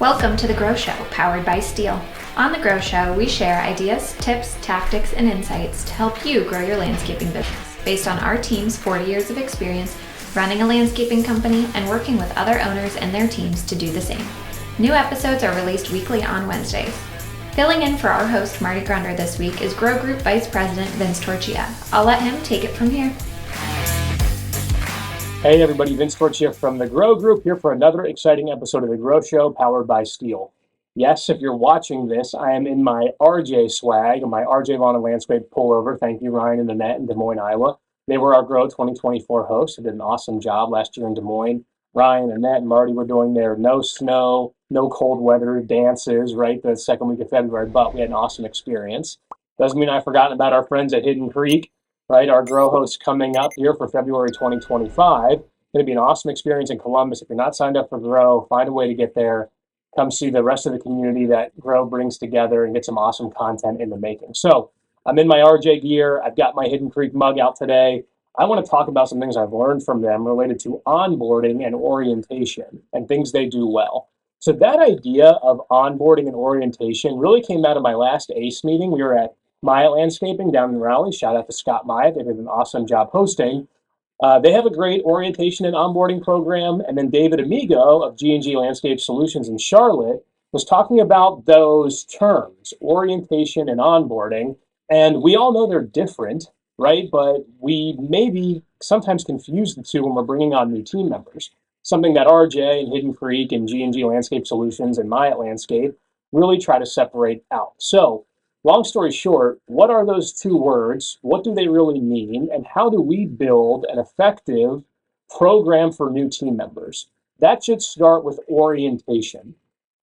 Welcome to The Grow Show, powered by Steel. On The Grow Show, we share ideas, tips, tactics, and insights to help you grow your landscaping business based on our team's 40 years of experience running a landscaping company and working with other owners and their teams to do the same. New episodes are released weekly on Wednesdays. Filling in for our host, Marty Grunder, this week is Grow Group Vice President Vince Torchia. I'll let him take it from here. Hey everybody, Vince Torchia from the Grow Group here for another exciting episode of The Grow Show powered by Steel. Yes, if you're watching this, I am in my RJ swag, my RJ Lawn and Landscape pullover. Thank you, Ryan and Annette in Des Moines, Iowa. They were our Grow 2024 hosts. They did an awesome job last year in Des Moines. Ryan, Annette, and Marty were doing their no snow, no cold weather dances, right, the second week of February, but we had an awesome experience. Doesn't mean I've forgotten about our friends at Hidden Creek. Right, our Grow host coming up here for February 2025. Going to be an awesome experience in Columbus. If you're not signed up for Grow, find a way to get there. Come see the rest of the community that Grow brings together and get some awesome content in the making. So I'm in my RJ gear. I've got my Hidden Creek mug out today. I want to talk about some things I've learned from them related to onboarding and orientation and things they do well. So that idea of onboarding and orientation really came out of my last ACE meeting. We were at Maya Landscaping down in Raleigh. Shout out to Scott Maya. They did an awesome job hosting. They have a great orientation and onboarding program. And then David Amigo of G&G Landscape Solutions in Charlotte was talking about those terms, orientation and onboarding. And we all know they're different, right? But we maybe sometimes confuse the two when we're bringing on new team members. Something that RJ and Hidden Creek and G&G Landscape Solutions and Maya Landscape really try to separate out. So long story short, what are those two words? What do they really mean? And how do we build an effective program for new team members? That should start with orientation.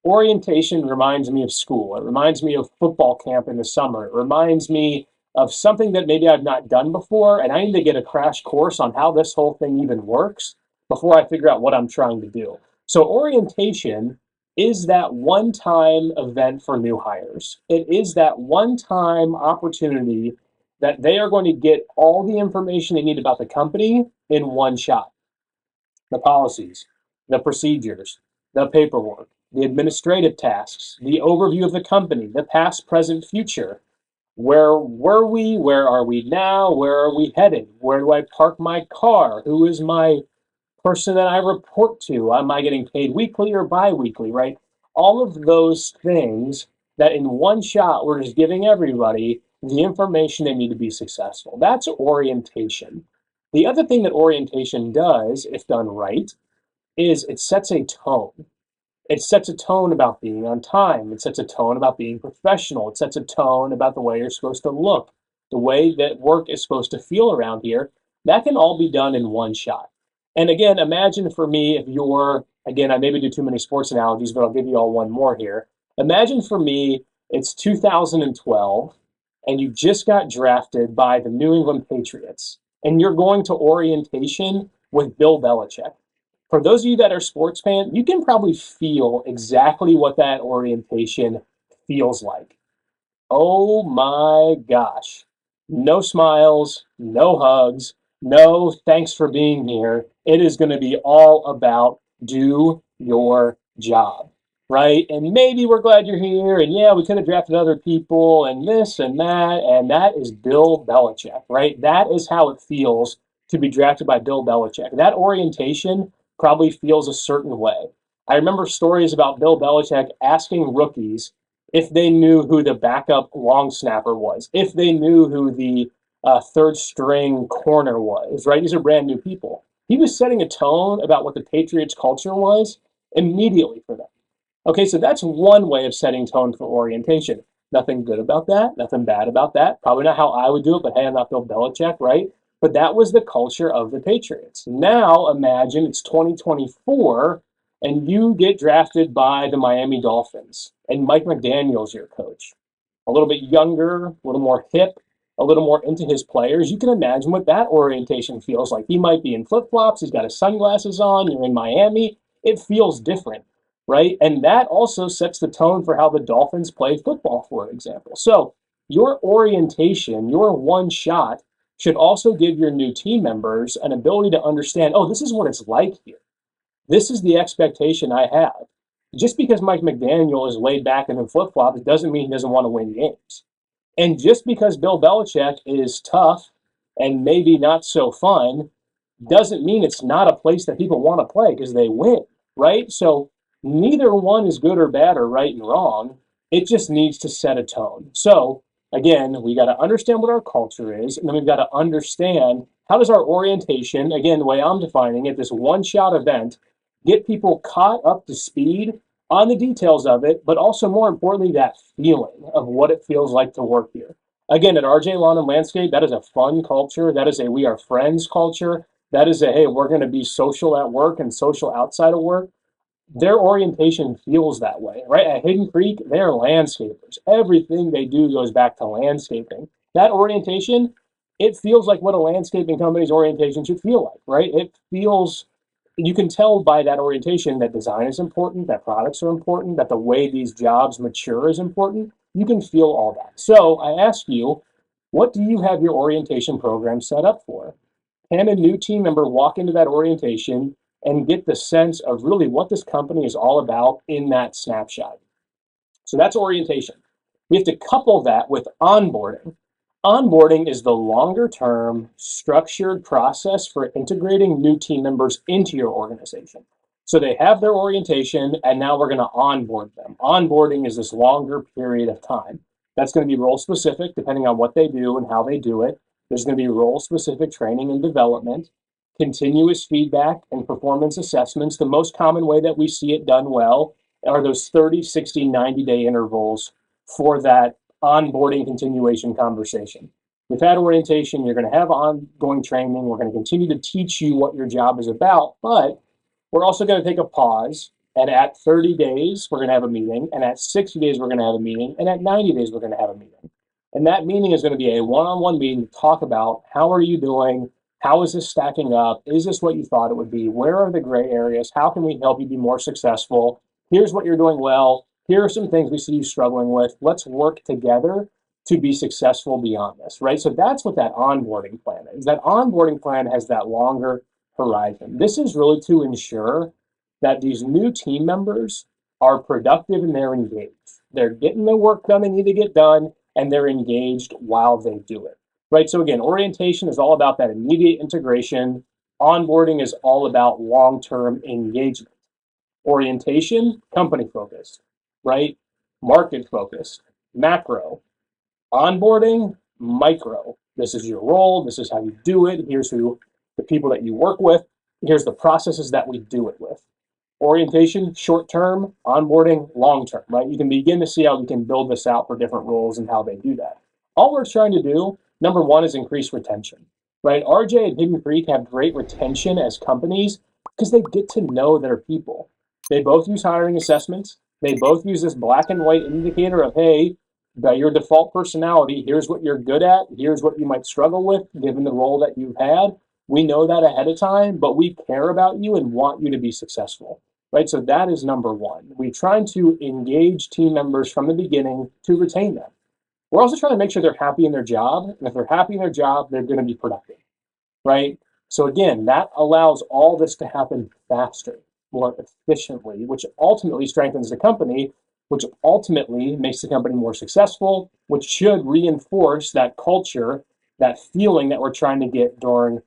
Orientation reminds me of school. It reminds me of football camp in the summer. It reminds me of something that maybe I've not done before, and I need to get a crash course on how this whole thing even works before I figure out what I'm trying to do. So orientation is that one-time event for new hires. It is that one-time opportunity that they are going to get all the information they need about the company in one shot. The policies, the procedures, the paperwork, the administrative tasks, the overview of the company, the past, present, future. Where were we? Where are we now? Where are we headed? Where do I park my car? Who is my person that I report to? Am I getting paid weekly or bi-weekly, right? All of those things that in one shot we're just giving everybody the information they need to be successful. That's orientation. The other thing that orientation does, if done right, is it sets a tone. It sets a tone about being on time. It sets a tone about being professional. It sets a tone about the way you're supposed to look, the way that work is supposed to feel around here. That can all be done in one shot. And again, imagine for me if you're, again, I maybe do too many sports analogies, but I'll give you all one more here. Imagine for me, it's 2012, and you just got drafted by the New England Patriots, and you're going to orientation with Bill Belichick. For those of you that are sports fans, you can probably feel exactly what that orientation feels like. Oh my gosh. No smiles, no hugs, no thanks for being here. It is going to be all about do your job, right? And maybe we're glad you're here, and yeah, we could have drafted other people, and this and that is Bill Belichick, right? That is how it feels to be drafted by Bill Belichick. That orientation probably feels a certain way. I remember stories about Bill Belichick asking rookies if they knew who the backup long snapper was, if they knew who the third string corner was, right? These are brand new people. He was setting a tone about what the Patriots culture was immediately for them. Okay, so that's one way of setting tone for orientation. Nothing good about that, nothing bad about that. Probably not how I would do it, but hey, I'm not Bill Belichick, right? But that was the culture of the Patriots. Now imagine it's 2024 and you get drafted by the Miami Dolphins and Mike McDaniel's your coach. A little bit younger, a little more hip, a little more into his players. You can imagine what that orientation feels like. He might be in flip-flops, he's got his sunglasses on, you're in Miami. It feels different, right? And that also sets the tone for how the Dolphins play football, for example. So your orientation, your one shot, should also give your new team members an ability to understand, oh, this is what it's like here. This is the expectation I have. Just because Mike McDaniel is laid back and in flip flops doesn't mean he doesn't want to win games. And just because Bill Belichick is tough and maybe not so fun doesn't mean it's not a place that people want to play because they win, right? So neither one is good or bad or right and wrong. It just needs to set a tone. So again, we got to understand what our culture is, and then we've got to understand how does our orientation, again, the way I'm defining it, this one-shot event, get people caught up to speed on the details of it, but also more importantly, that feeling of what it feels like to work here. Again, at RJ Lawn and Landscape, that is a fun culture. That is a we are friends culture. That is a hey, we're going to be social at work and social outside of work. Their orientation feels that way, right? At Hidden Creek, they're landscapers. Everything they do goes back to landscaping. That orientation, it feels like what a landscaping company's orientation should feel like, right? It feels, you can tell by that orientation that design is important, that products are important, that the way these jobs mature is important. You can feel all that. So I ask you, what do you have your orientation program set up for? Can a new team member walk into that orientation and get the sense of really what this company is all about in that snapshot? So that's orientation. We have to couple that with onboarding. Onboarding is the longer term, structured process for integrating new team members into your organization. So they have their orientation, and now we're going to onboard them. Onboarding is this longer period of time. That's going to be role specific depending on what they do and how they do it. There's going to be role specific training and development, continuous feedback and performance assessments. The most common way that we see it done well are those 30, 60, 90-day intervals for that onboarding continuation conversation. We've had orientation, you're going to have ongoing training, we're going to continue to teach you what your job is about, but we're also going to take a pause. And at 30 days, we're going to have a meeting. And at 60 days, we're going to have a meeting. And at 90 days, we're going to have a meeting. And that meeting is going to be a one-on-one meeting to talk about how are you doing? How is this stacking up? Is this what you thought it would be? Where are the gray areas? How can we help you be more successful? Here's what you're doing well. Here are some things we see you struggling with. Let's work together to be successful beyond this, right? So that's what that onboarding plan is. That onboarding plan has that longer horizon. This is really to ensure that these new team members are productive and they're engaged. They're getting the work done they need to get done, and they're engaged while they do it. Right? So again, orientation is all about that immediate integration. Onboarding is all about long-term engagement. Orientation, company focused, right? Market focused, macro. Onboarding, micro. This is your role. This is how you do it. Here's who the people that you work with. Here's the processes that we do it with. Orientation, short term, onboarding, long term, right? You can begin to see how we can build this out for different roles and how they do that. All we're trying to do, number one, is increase retention, right? RJ and Hidden Creek have great retention as companies because they get to know their people. They both use hiring assessments. They both use this black and white indicator of, hey, by your default personality, here's what you're good at, here's what you might struggle with given the role that you've had. We know that ahead of time, but we care about you and want you to be successful, right? So that is number one. We're trying to engage team members from the beginning to retain them. We're also trying to make sure they're happy in their job. And if they're happy in their job, they're going to be productive, right? So again, that allows all this to happen faster, more efficiently, which ultimately strengthens the company, which ultimately makes the company more successful, which should reinforce that culture, that feeling that we're trying to get during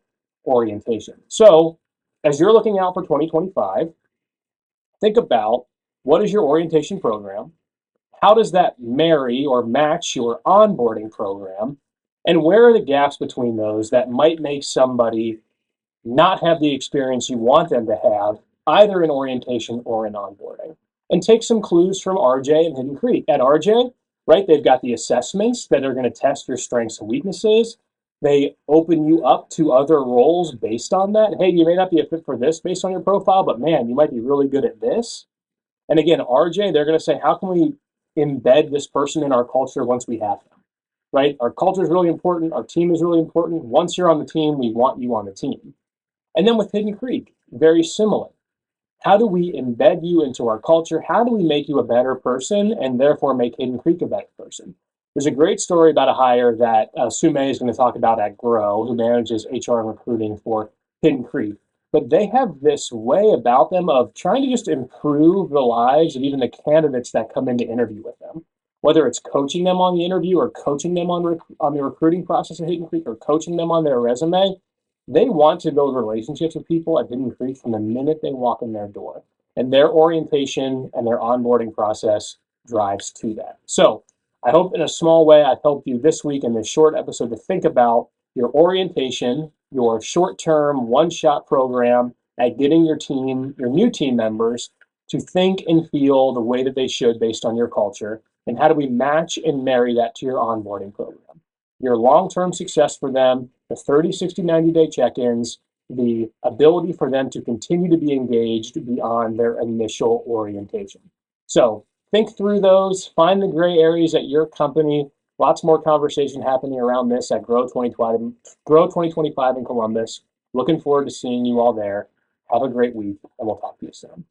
orientation. So as you're looking out for 2025, think about what is your orientation program? How does that marry or match your onboarding program? And where are the gaps between those that might make somebody not have the experience you want them to have, either in orientation or in onboarding? And take some clues from RJ and Hidden Creek. At RJ, right, they've got the assessments that are going to test your strengths and weaknesses. They open you up to other roles based on that. Hey, you may not be a fit for this based on your profile, but man, you might be really good at this. And again, RJ, they're going to say, how can we embed this person in our culture once we have them? Right? Our culture is really important. Our team is really important. Once you're on the team, we want you on the team. And then with Hidden Creek, very similar. How do we embed you into our culture? How do we make you a better person and therefore make Hidden Creek a better person? There's a great story about a hire that Sume is going to talk about at Grow, who manages HR and recruiting for Hidden Creek. but they have this way about them of trying to just improve the lives of even the candidates that come in to interview with them. Whether it's coaching them on the interview or coaching them on the recruiting process at Hidden Creek or coaching them on their resume, they want to build relationships with people at Hidden Creek from the minute they walk in their door. And their orientation and their onboarding process drives to that. So I hope in a small way I've helped you this week in this short episode to think about your orientation, your short-term one-shot program at getting your team, your new team members to think and feel the way that they should based on your culture, and how do we match and marry that to your onboarding program. Your long-term success for them, the 30, 60, 90-day check-ins, the ability for them to continue to be engaged beyond their initial orientation. So think through those, find the gray areas at your company. Lots more conversation happening around this at Grow 2025 in Columbus. Looking forward to seeing you all there. Have a great week, and we'll talk to you soon.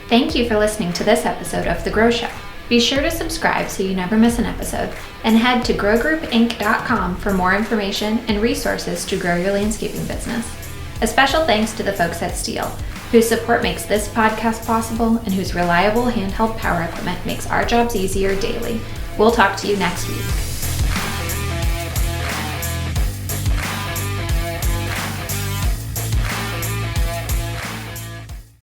Thank you for listening to this episode of The Grow Show. Be sure to subscribe so you never miss an episode, and head to growgroupinc.com for more information and resources to grow your landscaping business. A special thanks to the folks at Stihl, whose support makes this podcast possible and whose reliable handheld power equipment makes our jobs easier daily. We'll talk to you next week.